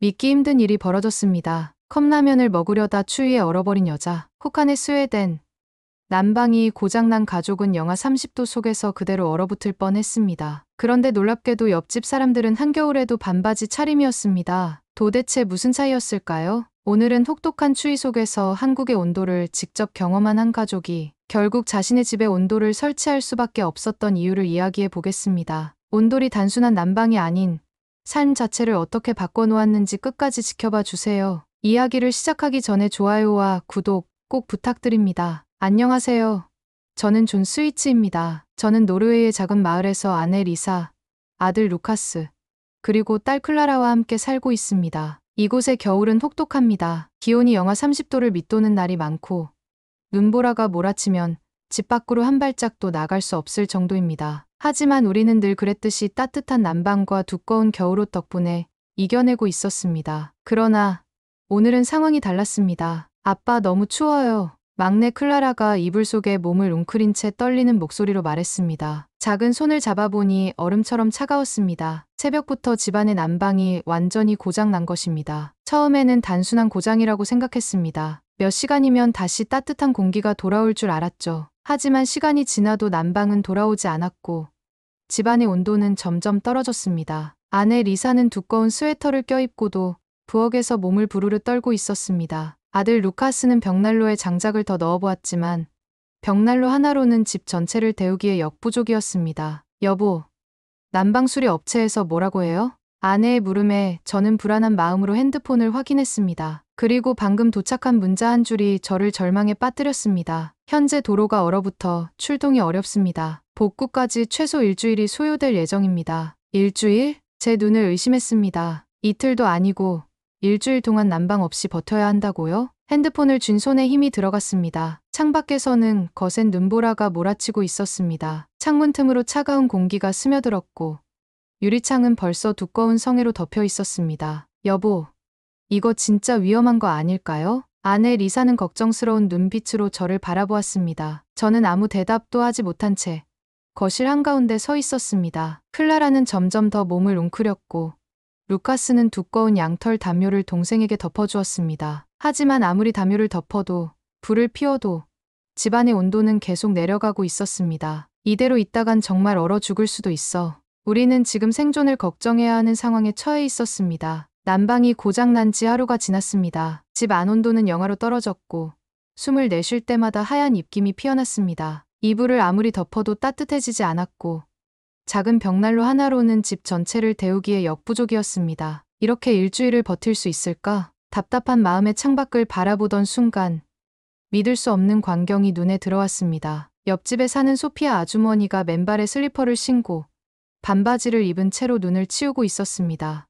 믿기 힘든 일이 벌어졌습니다. 컵라면을 먹으려다 추위에 얼어버린 여자. 혹한의 스웨덴. 난방이 고장난 가족은 영하 30도 속에서 그대로 얼어붙을 뻔했습니다. 그런데 놀랍게도 옆집 사람들은 한겨울에도 반바지 차림이었습니다. 도대체 무슨 차이였을까요? 오늘은 혹독한 추위 속에서 한국의 온도를 직접 경험한 한 가족이 결국 자신의 집에 온돌을 설치할 수밖에 없었던 이유를 이야기해 보겠습니다. 온돌이 단순한 난방이 아닌 삶 자체를 어떻게 바꿔놓았는지 끝까지 지켜봐 주세요. 이야기를 시작하기 전에 좋아요와 구독 꼭 부탁드립니다. 안녕하세요. 저는 존 스위츠입니다. 저는 노르웨이의 작은 마을에서 아내 리사, 아들 루카스, 그리고 딸 클라라와 함께 살고 있습니다. 이곳의 겨울은 혹독합니다. 기온이 영하 30도를 밑도는 날이 많고 눈보라가 몰아치면 집 밖으로 한 발짝도 나갈 수 없을 정도입니다. 하지만 우리는 늘 그랬듯이 따뜻한 난방과 두꺼운 겨울옷 덕분에 이겨내고 있었습니다. 그러나 오늘은 상황이 달랐습니다. 아빠 너무 추워요. 막내 클라라가 이불 속에 몸을 웅크린 채 떨리는 목소리로 말했습니다. 작은 손을 잡아보니 얼음처럼 차가웠습니다. 새벽부터 집안의 난방이 완전히 고장난 것입니다. 처음에는 단순한 고장이라고 생각했습니다. 몇 시간이면 다시 따뜻한 공기가 돌아올 줄 알았죠. 하지만 시간이 지나도 난방은 돌아오지 않았고 집안의 온도는 점점 떨어졌습니다. 아내 리사는 두꺼운 스웨터를 껴입고도 부엌에서 몸을 부르르 떨고 있었습니다. 아들 루카스는 벽난로에 장작을 더 넣어보았지만 벽난로 하나로는 집 전체를 데우기에 역부족이었습니다. 여보, 난방 수리 업체에서 뭐라고 해요? 아내의 물음에 저는 불안한 마음으로 핸드폰을 확인했습니다. 그리고 방금 도착한 문자 한 줄이 저를 절망에 빠뜨렸습니다. 현재 도로가 얼어붙어 출동이 어렵습니다. 복구까지 최소 일주일이 소요될 예정입니다. 일주일? 제 눈을 의심했습니다. 이틀도 아니고 일주일 동안 난방 없이 버텨야 한다고요? 핸드폰을 쥔 손에 힘이 들어갔습니다. 창밖에서는 거센 눈보라가 몰아치고 있었습니다. 창문 틈으로 차가운 공기가 스며들었고 유리창은 벌써 두꺼운 성에로 덮여 있었습니다. 여보, 이거 진짜 위험한 거 아닐까요? 아내 리사는 걱정스러운 눈빛으로 저를 바라보았습니다. 저는 아무 대답도 하지 못한 채 거실 한가운데 서 있었습니다. 클라라는 점점 더 몸을 웅크렸고 루카스는 두꺼운 양털 담요를 동생에게 덮어주었습니다. 하지만 아무리 담요를 덮어도 불을 피워도 집안의 온도는 계속 내려가고 있었습니다. 이대로 있다간 정말 얼어 죽을 수도 있어. 우리는 지금 생존을 걱정해야 하는 상황에 처해 있었습니다. 난방이 고장난 지 하루가 지났습니다. 집 안 온도는 영하로 떨어졌고 숨을 내쉴 때마다 하얀 입김이 피어났습니다. 이불을 아무리 덮어도 따뜻해지지 않았고 작은 벽난로 하나로는 집 전체를 데우기에 역부족이었습니다. 이렇게 일주일을 버틸 수 있을까? 답답한 마음에 창밖을 바라보던 순간 믿을 수 없는 광경이 눈에 들어왔습니다. 옆집에 사는 소피아 아주머니가 맨발에 슬리퍼를 신고 반바지를 입은 채로 눈을 치우고 있었습니다.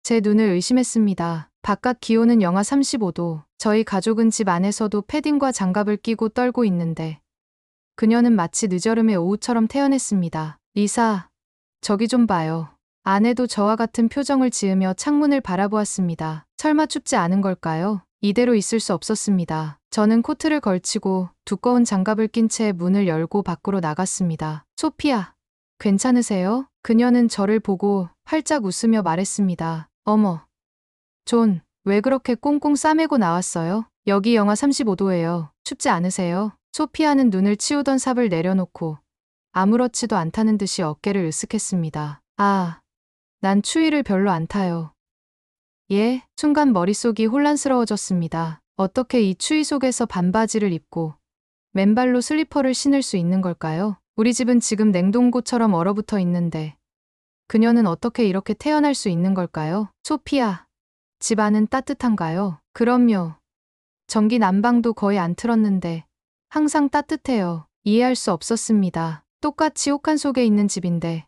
제 눈을 의심했습니다. 바깥 기온은 영하 35도. 저희 가족은 집 안에서도 패딩과 장갑을 끼고 떨고 있는데 그녀는 마치 늦여름의 오후처럼 태연했습니다. 리사, 저기 좀 봐요. 아내도 저와 같은 표정을 지으며 창문을 바라보았습니다. 설마 춥지 않은 걸까요? 이대로 있을 수 없었습니다. 저는 코트를 걸치고 두꺼운 장갑을 낀 채 문을 열고 밖으로 나갔습니다. 소피아, 괜찮으세요? 그녀는 저를 보고 활짝 웃으며 말했습니다. 어머, 존, 왜 그렇게 꽁꽁 싸매고 나왔어요? 여기 영하 35도예요. 춥지 않으세요? 소피아는 눈을 치우던 삽을 내려놓고 아무렇지도 않다는 듯이 어깨를 으쓱했습니다. 아, 난 추위를 별로 안 타요. 예? 순간 머릿속이 혼란스러워졌습니다. 어떻게 이 추위 속에서 반바지를 입고 맨발로 슬리퍼를 신을 수 있는 걸까요? 우리 집은 지금 냉동고처럼 얼어붙어 있는데 그녀는 어떻게 이렇게 태어날 수 있는 걸까요? 소피아, 집 안은 따뜻한가요? 그럼요. 전기 난방도 거의 안 틀었는데 항상 따뜻해요. 이해할 수 없었습니다. 똑같이 혹한 속에 있는 집인데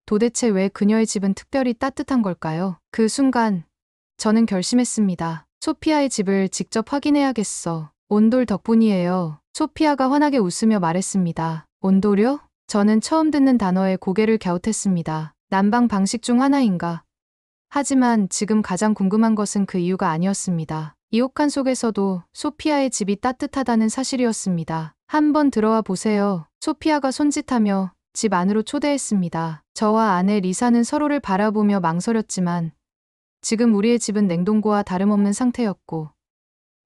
도대체 왜 그녀의 집은 특별히 따뜻한 걸까요? 그 순간 저는 결심했습니다. 소피아의 집을 직접 확인해야겠어. 온돌 덕분이에요. 소피아가 환하게 웃으며 말했습니다. 온돌이요? 저는 처음 듣는 단어에 고개를 갸웃했습니다. 난방 방식 중 하나인가? 하지만 지금 가장 궁금한 것은 그 이유가 아니었습니다. 이 혹한 속에서도 소피아의 집이 따뜻하다는 사실이었습니다. 한번 들어와 보세요. 소피아가 손짓하며 집 안으로 초대했습니다. 저와 아내 리사는 서로를 바라보며 망설였지만 지금 우리의 집은 냉동고와 다름없는 상태였고,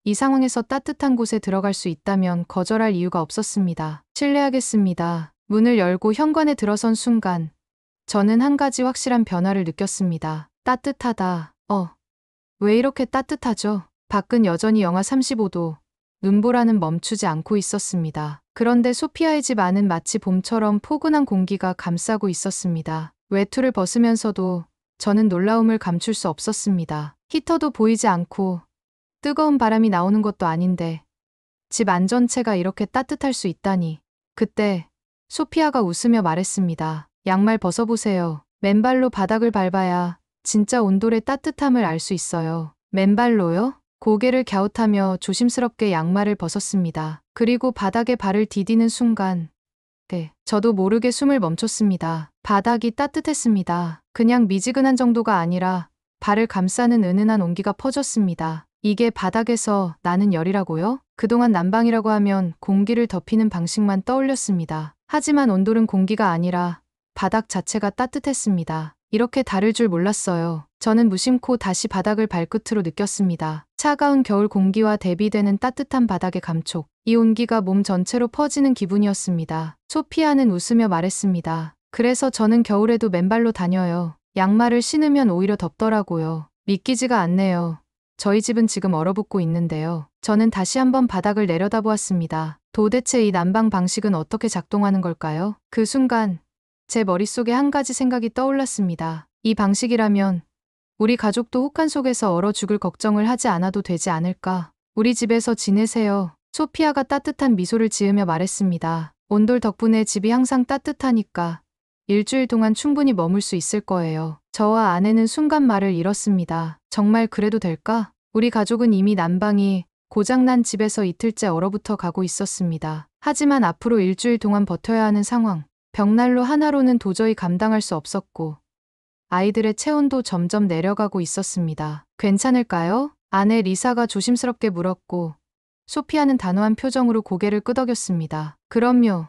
이 상황에서 따뜻한 곳에 들어갈 수 있다면 거절할 이유가 없었습니다. 실례하겠습니다. 문을 열고 현관에 들어선 순간, 저는 한 가지 확실한 변화를 느꼈습니다. 따뜻하다. 왜 이렇게 따뜻하죠? 밖은 여전히 영하 35도, 눈보라는 멈추지 않고 있었습니다. 그런데 소피아의 집 안은 마치 봄처럼 포근한 공기가 감싸고 있었습니다. 외투를 벗으면서도 저는 놀라움을 감출 수 없었습니다. 히터도 보이지 않고 뜨거운 바람이 나오는 것도 아닌데 집 안 전체가 이렇게 따뜻할 수 있다니. 그때 소피아가 웃으며 말했습니다. 양말 벗어보세요. 맨발로 바닥을 밟아야 진짜 온돌의 따뜻함을 알 수 있어요. 맨발로요? 고개를 갸웃하며 조심스럽게 양말을 벗었습니다. 그리고 바닥에 발을 디디는 순간, 저도 모르게 숨을 멈췄습니다. 바닥이 따뜻했습니다. 그냥 미지근한 정도가 아니라 발을 감싸는 은은한 온기가 퍼졌습니다. 이게 바닥에서 나는 열이라고요? 그동안 난방이라고 하면 공기를 덮이는 방식만 떠올렸습니다. 하지만 온돌은 공기가 아니라 바닥 자체가 따뜻했습니다. 이렇게 다를 줄 몰랐어요. 저는 무심코 다시 바닥을 발끝으로 느꼈습니다. 차가운 겨울 공기와 대비되는 따뜻한 바닥의 감촉. 이 온기가 몸 전체로 퍼지는 기분이었습니다. 소피아는 웃으며 말했습니다. 그래서 저는 겨울에도 맨발로 다녀요. 양말을 신으면 오히려 덥더라고요. 믿기지가 않네요. 저희 집은 지금 얼어붙고 있는데요. 저는 다시 한번 바닥을 내려다보았습니다. 도대체 이 난방 방식은 어떻게 작동하는 걸까요? 그 순간 제 머릿속에 한 가지 생각이 떠올랐습니다. 이 방식이라면 우리 가족도 혹한 속에서 얼어 죽을 걱정을 하지 않아도 되지 않을까? 우리 집에서 지내세요. 소피아가 따뜻한 미소를 지으며 말했습니다. 온돌 덕분에 집이 항상 따뜻하니까 일주일 동안 충분히 머물 수 있을 거예요. 저와 아내는 순간 말을 잃었습니다. 정말 그래도 될까? 우리 가족은 이미 난방이 고장난 집에서 이틀째 얼어붙어 가고 있었습니다. 하지만 앞으로 일주일 동안 버텨야 하는 상황. 벽난로 하나로는 도저히 감당할 수 없었고 아이들의 체온도 점점 내려가고 있었습니다. 괜찮을까요? 아내 리사가 조심스럽게 물었고 소피아는 단호한 표정으로 고개를 끄덕였습니다. 그럼요.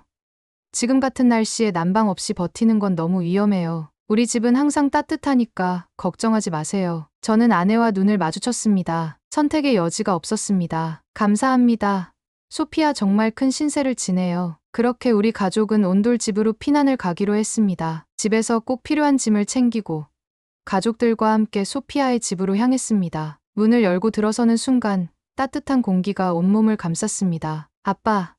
지금 같은 날씨에 난방 없이 버티는 건 너무 위험해요. 우리 집은 항상 따뜻하니까 걱정하지 마세요. 저는 아내와 눈을 마주쳤습니다. 선택의 여지가 없었습니다. 감사합니다. 소피아 정말 큰 신세를 지네요. 그렇게 우리 가족은 온돌집으로 피난을 가기로 했습니다. 집에서 꼭 필요한 짐을 챙기고 가족들과 함께 소피아의 집으로 향했습니다. 문을 열고 들어서는 순간 따뜻한 공기가 온몸을 감쌌습니다. 아빠,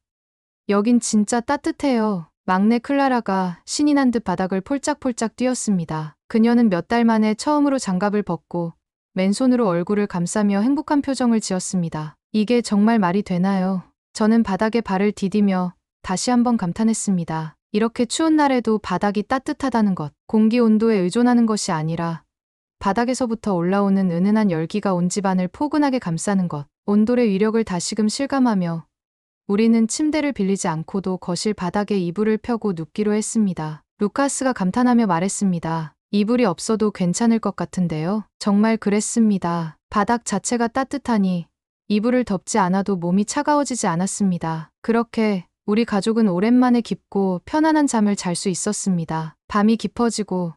여긴 진짜 따뜻해요. 막내 클라라가 신이 난 듯 바닥을 폴짝폴짝 뛰었습니다. 그녀는 몇 달 만에 처음으로 장갑을 벗고 맨손으로 얼굴을 감싸며 행복한 표정을 지었습니다. 이게 정말 말이 되나요? 저는 바닥에 발을 디디며 다시 한번 감탄했습니다. 이렇게 추운 날에도 바닥이 따뜻하다는 것, 공기 온도에 의존하는 것이 아니라 바닥에서부터 올라오는 은은한 열기가 온 집안을 포근하게 감싸는 것, 온돌의 위력을 다시금 실감하며 우리는 침대를 빌리지 않고도 거실 바닥에 이불을 펴고 눕기로 했습니다. 루카스가 감탄하며 말했습니다. 이불이 없어도 괜찮을 것 같은데요. 정말 그랬습니다. 바닥 자체가 따뜻하니 이불을 덮지 않아도 몸이 차가워지지 않았습니다. 그렇게 우리 가족은 오랜만에 깊고 편안한 잠을 잘 수 있었습니다. 밤이 깊어지고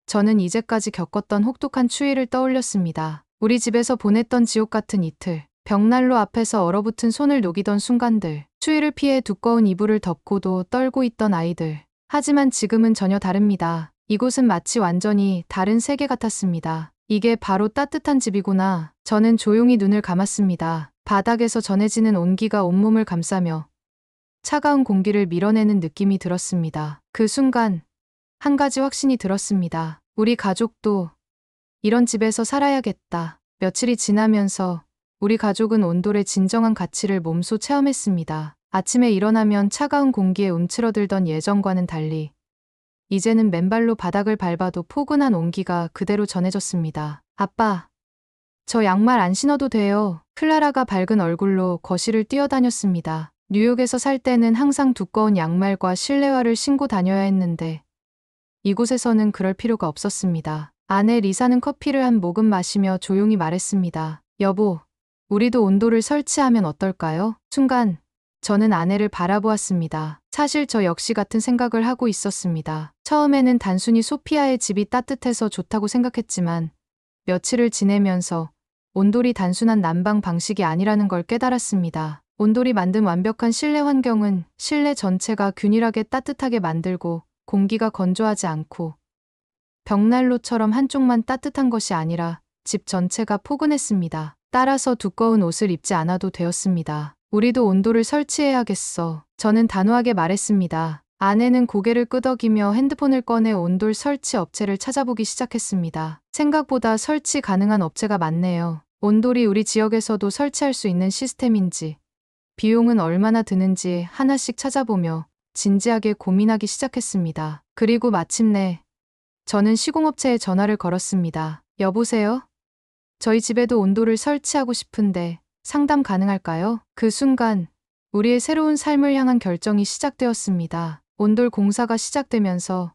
저는 이제까지 겪었던 혹독한 추위를 떠올렸습니다. 우리 집에서 보냈던 지옥 같은 이틀, 벽난로 앞에서 얼어붙은 손을 녹이던 순간들, 추위를 피해 두꺼운 이불을 덮고도 떨고 있던 아이들. 하지만 지금은 전혀 다릅니다. 이곳은 마치 완전히 다른 세계 같았습니다. 이게 바로 따뜻한 집이구나. 저는 조용히 눈을 감았습니다. 바닥에서 전해지는 온기가 온몸을 감싸며 차가운 공기를 밀어내는 느낌이 들었습니다. 그 순간 한 가지 확신이 들었습니다. 우리 가족도 이런 집에서 살아야겠다. 며칠이 지나면서 우리 가족은 온돌의 진정한 가치를 몸소 체험했습니다. 아침에 일어나면 차가운 공기에 움츠러들던 예전과는 달리 이제는 맨발로 바닥을 밟아도 포근한 온기가 그대로 전해졌습니다. 아빠, 저 양말 안 신어도 돼요. 클라라가 밝은 얼굴로 거실을 뛰어다녔습니다. 뉴욕에서 살 때는 항상 두꺼운 양말과 실내화를 신고 다녀야 했는데 이곳에서는 그럴 필요가 없었습니다. 아내 리사는 커피를 한 모금 마시며 조용히 말했습니다. 여보, 우리도 온돌을 설치하면 어떨까요? 순간 저는 아내를 바라보았습니다. 사실 저 역시 같은 생각을 하고 있었습니다. 처음에는 단순히 소피아의 집이 따뜻해서 좋다고 생각했지만 며칠을 지내면서 온돌이 단순한 난방 방식이 아니라는 걸 깨달았습니다. 온돌이 만든 완벽한 실내 환경은 실내 전체가 균일하게 따뜻하게 만들고 공기가 건조하지 않고 벽난로처럼 한쪽만 따뜻한 것이 아니라 집 전체가 포근했습니다. 따라서 두꺼운 옷을 입지 않아도 되었습니다. 우리도 온돌을 설치해야겠어. 저는 단호하게 말했습니다. 아내는 고개를 끄덕이며 핸드폰을 꺼내 온돌 설치 업체를 찾아보기 시작했습니다. 생각보다 설치 가능한 업체가 많네요. 온돌이 우리 지역에서도 설치할 수 있는 시스템인지, 비용은 얼마나 드는지 하나씩 찾아보며 진지하게 고민하기 시작했습니다. 그리고 마침내 저는 시공업체에 전화를 걸었습니다. 여보세요? 저희 집에도 온돌을 설치하고 싶은데 상담 가능할까요? 그 순간 우리의 새로운 삶을 향한 결정이 시작되었습니다. 온돌 공사가 시작되면서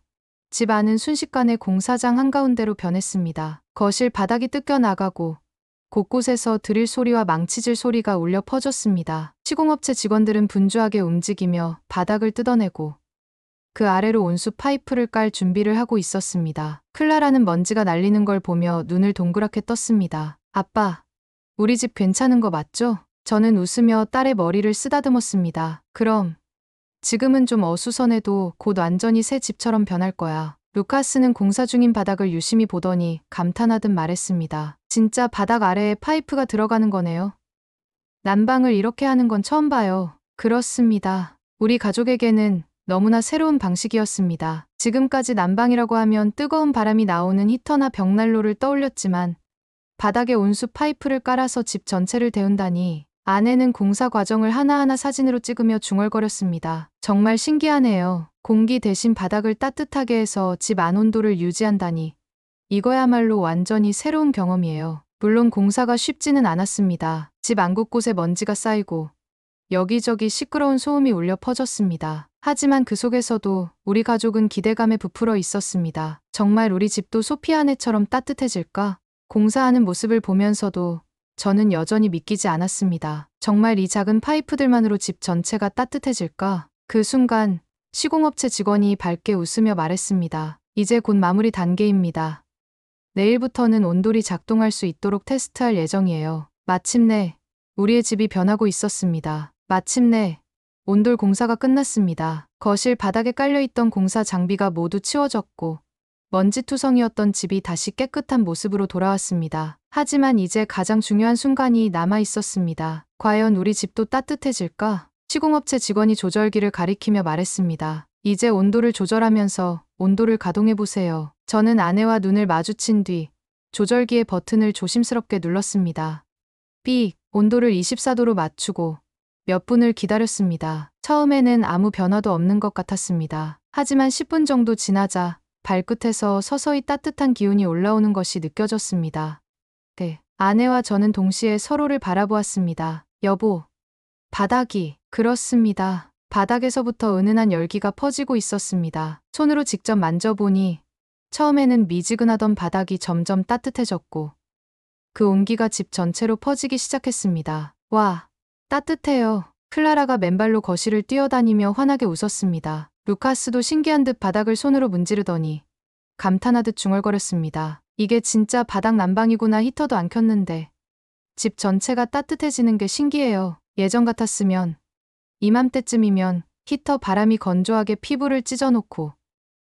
집 안은 순식간에 공사장 한가운데로 변했습니다. 거실 바닥이 뜯겨나가고 곳곳에서 드릴 소리와 망치질 소리가 울려 퍼졌습니다. 시공업체 직원들은 분주하게 움직이며 바닥을 뜯어내고 그 아래로 온수 파이프를 깔 준비를 하고 있었습니다. 클라라는 먼지가 날리는 걸 보며 눈을 동그랗게 떴습니다. 아빠, 우리 집 괜찮은 거 맞죠? 저는 웃으며 딸의 머리를 쓰다듬었습니다. 그럼 지금은 좀 어수선해도 곧 완전히 새 집처럼 변할 거야. 루카스는 공사 중인 바닥을 유심히 보더니 감탄하듯 말했습니다. 진짜 바닥 아래에 파이프가 들어가는 거네요. 난방을 이렇게 하는 건 처음 봐요. 그렇습니다. 우리 가족에게는 너무나 새로운 방식이었습니다. 지금까지 난방이라고 하면 뜨거운 바람이 나오는 히터나 벽난로를 떠올렸지만 바닥에 온수 파이프를 깔아서 집 전체를 데운다니. 아내는 공사 과정을 하나하나 사진으로 찍으며 중얼거렸습니다. 정말 신기하네요. 공기 대신 바닥을 따뜻하게 해서 집 안 온도를 유지한다니. 이거야말로 완전히 새로운 경험이에요. 물론 공사가 쉽지는 않았습니다. 집 안 곳곳에 먼지가 쌓이고 여기저기 시끄러운 소음이 울려 퍼졌습니다. 하지만 그 속에서도 우리 가족은 기대감에 부풀어 있었습니다. 정말 우리 집도 소피아네처럼 따뜻해질까? 공사하는 모습을 보면서도 저는 여전히 믿기지 않았습니다. 정말 이 작은 파이프들만으로 집 전체가 따뜻해질까? 그 순간 시공업체 직원이 밝게 웃으며 말했습니다. 이제 곧 마무리 단계입니다. 내일부터는 온돌이 작동할 수 있도록 테스트할 예정이에요. 마침내 우리의 집이 변하고 있었습니다. 마침내 온돌 공사가 끝났습니다. 거실 바닥에 깔려있던 공사 장비가 모두 치워졌고 먼지투성이었던 집이 다시 깨끗한 모습으로 돌아왔습니다. 하지만 이제 가장 중요한 순간이 남아 있었습니다. 과연 우리 집도 따뜻해질까? 시공업체 직원이 조절기를 가리키며 말했습니다. 이제 온도를 조절하면서 온도를 가동해보세요. 저는 아내와 눈을 마주친 뒤 조절기의 버튼을 조심스럽게 눌렀습니다. 삑! 온도를 24도로 맞추고 몇 분을 기다렸습니다. 처음에는 아무 변화도 없는 것 같았습니다. 하지만 10분 정도 지나자 발끝에서 서서히 따뜻한 기운이 올라오는 것이 느껴졌습니다. 네. 아내와 저는 동시에 서로를 바라보았습니다. 여보, 바닥이. 그렇습니다. 바닥에서부터 은은한 열기가 퍼지고 있었습니다. 손으로 직접 만져보니 처음에는 미지근하던 바닥이 점점 따뜻해졌고 그 온기가 집 전체로 퍼지기 시작했습니다. 와, 따뜻해요. 클라라가 맨발로 거실을 뛰어다니며 환하게 웃었습니다. 루카스도 신기한 듯 바닥을 손으로 문지르더니 감탄하듯 중얼거렸습니다. 이게 진짜 바닥 난방이구나. 히터도 안 켰는데 집 전체가 따뜻해지는 게 신기해요. 예전 같았으면 이맘때쯤이면 히터 바람이 건조하게 피부를 찢어놓고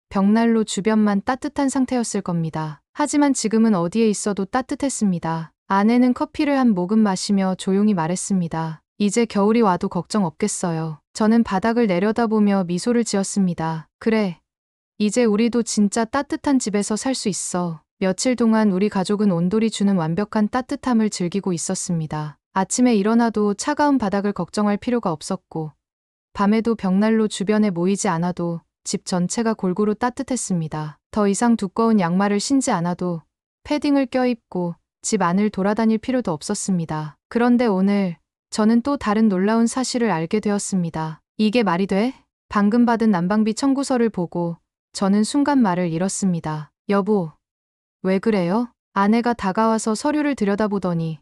벽난로 주변만 따뜻한 상태였을 겁니다. 하지만 지금은 어디에 있어도 따뜻했습니다. 아내는 커피를 한 모금 마시며 조용히 말했습니다. 이제 겨울이 와도 걱정 없겠어요. 저는 바닥을 내려다보며 미소를 지었습니다. 그래, 이제 우리도 진짜 따뜻한 집에서 살 수 있어. 며칠 동안 우리 가족은 온돌이 주는 완벽한 따뜻함을 즐기고 있었습니다. 아침에 일어나도 차가운 바닥을 걱정할 필요가 없었고 밤에도 벽난로 주변에 모이지 않아도 집 전체가 골고루 따뜻했습니다. 더 이상 두꺼운 양말을 신지 않아도 패딩을 껴입고 집 안을 돌아다닐 필요도 없었습니다. 그런데 오늘 저는 또 다른 놀라운 사실을 알게 되었습니다. 이게 말이 돼? 방금 받은 난방비 청구서를 보고 저는 순간 말을 잃었습니다. 여보, 왜 그래요? 아내가 다가와서 서류를 들여다보더니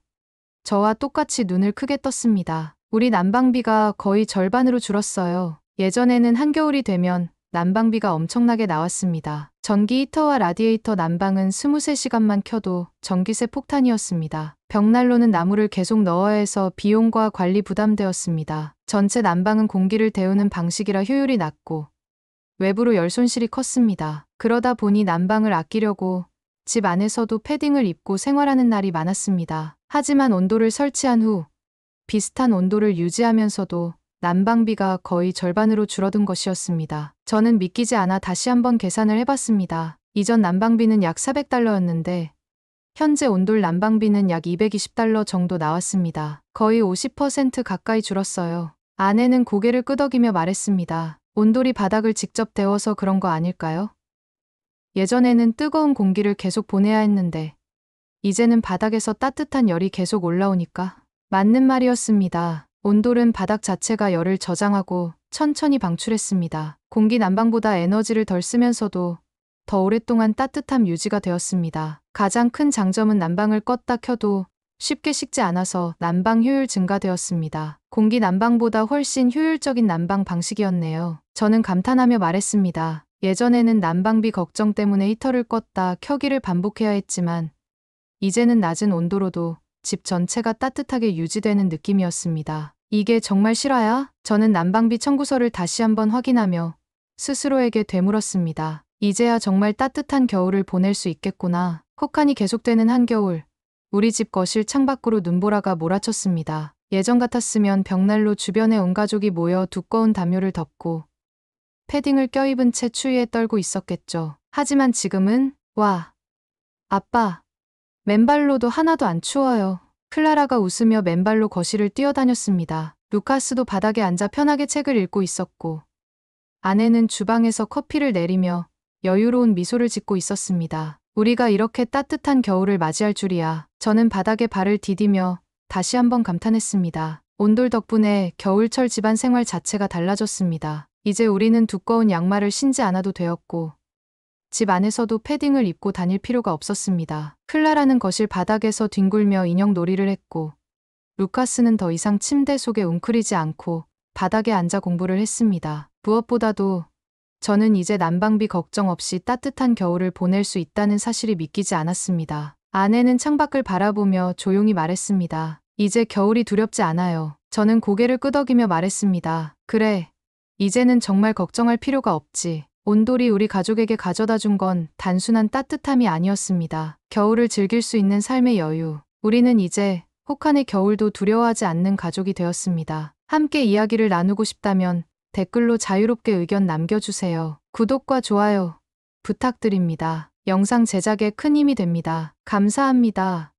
저와 똑같이 눈을 크게 떴습니다. 우리 난방비가 거의 절반으로 줄었어요. 예전에는 한겨울이 되면 난방비가 엄청나게 나왔습니다. 전기 히터와 라디에이터 난방은 23시간만 켜도 전기세 폭탄이었습니다. 벽난로는 나무를 계속 넣어야 해서 비용과 관리 부담되었습니다. 전체 난방은 공기를 데우는 방식이라 효율이 낮고 외부로 열 손실이 컸습니다. 그러다 보니 난방을 아끼려고 집 안에서도 패딩을 입고 생활하는 날이 많았습니다. 하지만 온도를 설치한 후 비슷한 온도를 유지하면서도 난방비가 거의 절반으로 줄어든 것이었습니다. 저는 믿기지 않아 다시 한번 계산을 해봤습니다. 이전 난방비는 약 400달러였는데 현재 온돌 난방비는 약 220달러 정도 나왔습니다. 거의 50% 가까이 줄었어요. 아내는 고개를 끄덕이며 말했습니다. 온돌이 바닥을 직접 데워서 그런 거 아닐까요? 예전에는 뜨거운 공기를 계속 보내야 했는데 이제는 바닥에서 따뜻한 열이 계속 올라오니까. 맞는 말이었습니다. 온돌은 바닥 자체가 열을 저장하고 천천히 방출했습니다. 공기 난방보다 에너지를 덜 쓰면서도 더 오랫동안 따뜻함 유지가 되었습니다. 가장 큰 장점은 난방을 껐다 켜도 쉽게 식지 않아서 난방 효율 증가되었습니다. 공기 난방보다 훨씬 효율적인 난방 방식이었네요. 저는 감탄하며 말했습니다. 예전에는 난방비 걱정 때문에 히터를 껐다 켜기를 반복해야 했지만 이제는 낮은 온도로도 집 전체가 따뜻하게 유지되는 느낌이었습니다. 이게 정말 실화야? 저는 난방비 청구서를 다시 한번 확인하며 스스로에게 되물었습니다. 이제야 정말 따뜻한 겨울을 보낼 수 있겠구나. 혹한이 계속되는 한겨울. 우리 집 거실 창밖으로 눈보라가 몰아쳤습니다. 예전 같았으면 벽난로 주변에 온 가족이 모여 두꺼운 담요를 덮고 패딩을 껴입은 채 추위에 떨고 있었겠죠. 하지만 지금은 와, 아빠, 맨발로도 하나도 안 추워요. 클라라가 웃으며 맨발로 거실을 뛰어다녔습니다. 루카스도 바닥에 앉아 편하게 책을 읽고 있었고 아내는 주방에서 커피를 내리며 여유로운 미소를 짓고 있었습니다. 우리가 이렇게 따뜻한 겨울을 맞이할 줄이야. 저는 바닥에 발을 디디며 다시 한번 감탄했습니다. 온돌 덕분에 겨울철 집안 생활 자체가 달라졌습니다. 이제 우리는 두꺼운 양말을 신지 않아도 되었고 집 안에서도 패딩을 입고 다닐 필요가 없었습니다. 클라라는 거실 바닥에서 뒹굴며 인형 놀이를 했고 루카스는 더 이상 침대 속에 웅크리지 않고 바닥에 앉아 공부를 했습니다. 무엇보다도 저는 이제 난방비 걱정 없이 따뜻한 겨울을 보낼 수 있다는 사실이 믿기지 않았습니다. 아내는 창밖을 바라보며 조용히 말했습니다. 이제 겨울이 두렵지 않아요. 저는 고개를 끄덕이며 말했습니다. 그래, 이제는 정말 걱정할 필요가 없지. 온돌이 우리 가족에게 가져다 준 건 단순한 따뜻함이 아니었습니다. 겨울을 즐길 수 있는 삶의 여유. 우리는 이제 혹한의 겨울도 두려워하지 않는 가족이 되었습니다. 함께 이야기를 나누고 싶다면 댓글로 자유롭게 의견 남겨주세요. 구독과 좋아요 부탁드립니다. 영상 제작에 큰 힘이 됩니다. 감사합니다.